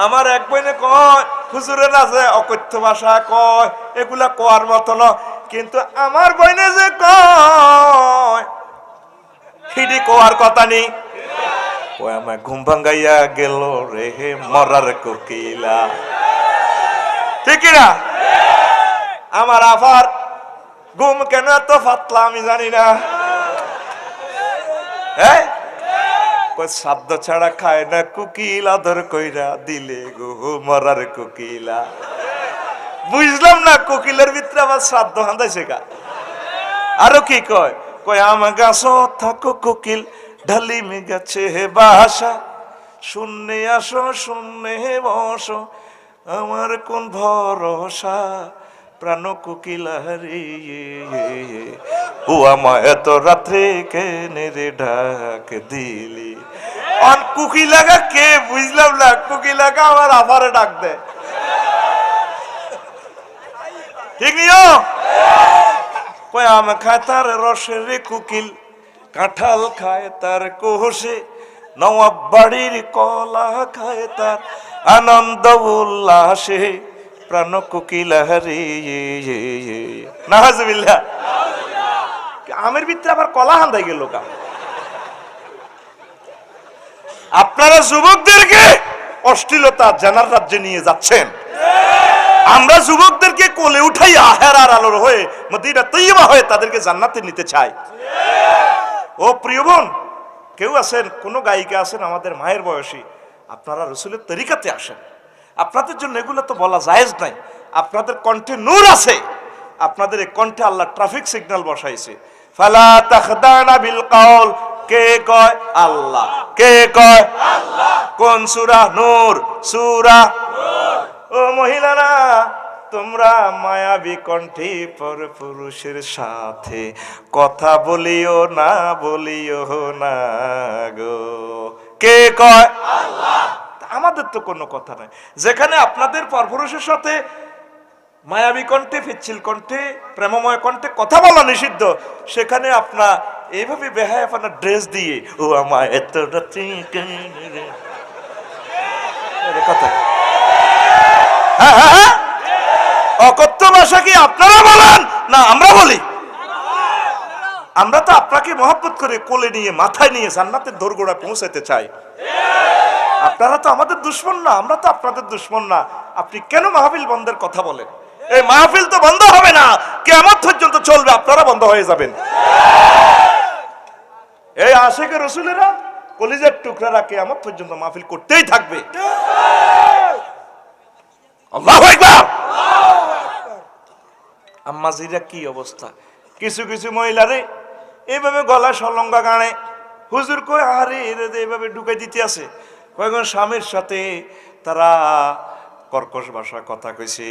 আমার এক বইনে কয় হুজুরের আছে অকথ্য ভাষা কয় এগুলা কোয়ার মতো না, কিন্তু আমার বইনে যে কয় হিডি কোয়ার কথা নেই। ওই আমার ঘুম ভাঙ্গাইয়া গেল রে মরার কোকিলা, ঠিক না? আমার আফার ঘুম কেন এত পাতলা আমি জানি না। হ্যাঁ, সাধ্য ছাড়া খায় না কোকিল আদর কইরা দিলে গো মরার কোকিলা। বুঝলাম না কোকিলের ভিতরে আবার শ্রাদ্ধ হান্দাইছে গা। আরো কি কয়, কয় আমার গাছ থাকো কোকিল ঢালিমে গেছে হে বাসা, শূন্যে আসো শূন্যে বসো আমার কোন ভরসা, প্রাণ কোকিলা রে ও আমায় এত রাত্রে কেনে রে ডাক দিলি। অন কোকিলাগা কে বুঝলাম না, কোকিলাগা আমার আবারে ডাক দেয়, ঠিক নিও। কয় আম খায় তার রসে রে কোকিল, কাঁঠাল খায় তার কোষে, নবাব বাড়ির কলা খায় তার আনন্দ উল্লাসে, প্রাণ কোকিলা রে নাহাজুবিল্লাহ। আমের ভিতরে আবার কলা হান্দাই গেল কা। আপনারা যুবকদেরকে অশ্লীলতা জানার রাজ্যে নিয়ে যাচ্ছেন, আমরা যুবকদেরকে কোলে উঠাই আহেরার আলোর হয়ে মদিনা তৈয়বা হয়ে তাদেরকে জান্নাতে নিতে চাই। ও প্রিয় বোন, কেউ আছেন, কোন গায়িকা আছেন আমাদের মায়ের বয়সী, আপনারা রসুলের তরিকাতে আসেন, আপনাদের জন্য এগুলো তো বলা জায়েজ নাই। আপনাদের কণ্ঠে নূর আছে, আপনাদের এই কণ্ঠে আল্লাহ ট্রাফিক সিগন্যাল বসাইছে। ফালা তাখদানা বিল কাউল, কে কয় আল্লাহ, কে কয় আল্লাহ। কোন সূরা? নূর সূরা নূর। ও মহিলারা, তোমরা মায়াবী কণ্ঠে পর পুরুষের সাথে কথা বলিও না, বলিও না গো। কে কয় আল্লাহ। আমাদের তো কোনো কথা নাই। যেখানে আপনাদের পরপুরুষের সাথে মায়াবী কণ্ঠে, পিচ্ছিল কণ্ঠে, প্রেমময় কণ্ঠে কথা বলা নিষিদ্ধ, সেখানে আপনার এইভাবে বেহায়াপনা ড্রেস দিয়ে ও আমায় এত রাতে কথা, হ্যাঁ, অকথ্য ভাষা কি আপনারা বলেন না আমরা বলি? আমরা তো আপনাকে মহব্বত করে কোলে নিয়ে মাথায় নিয়ে জান্নাতের দোরগোড়ায় পৌঁছাতে চাই। আপনারা তো আমাদের দুশমন না, আমরা তো আপনাদের দুশমন না। আপনি কেন মাহফিল বন্ধের কথা বলেন? এই মাহফিল তো বন্ধ হবে না, কিয়ামত পর্যন্ত চলবে, আপনারা বন্ধ হয়ে যাবেন। এই আশিকে রসুলেরা কলিজার টুকরারা কিয়ামত পর্যন্ত মাহফিল করতেই থাকবে। আল্লাহু আকবার। আম্মাজিরা কি অবস্থা, কিছু কিছু মহিলারে এইভাবে গলা সলঙ্গা গানে হুজুর কই আরে এইভাবে ঢুকাই দিতে আছে। কয়েকজন স্বামীর সাথে তারা কর্কশ ভাষা কথা কইছে,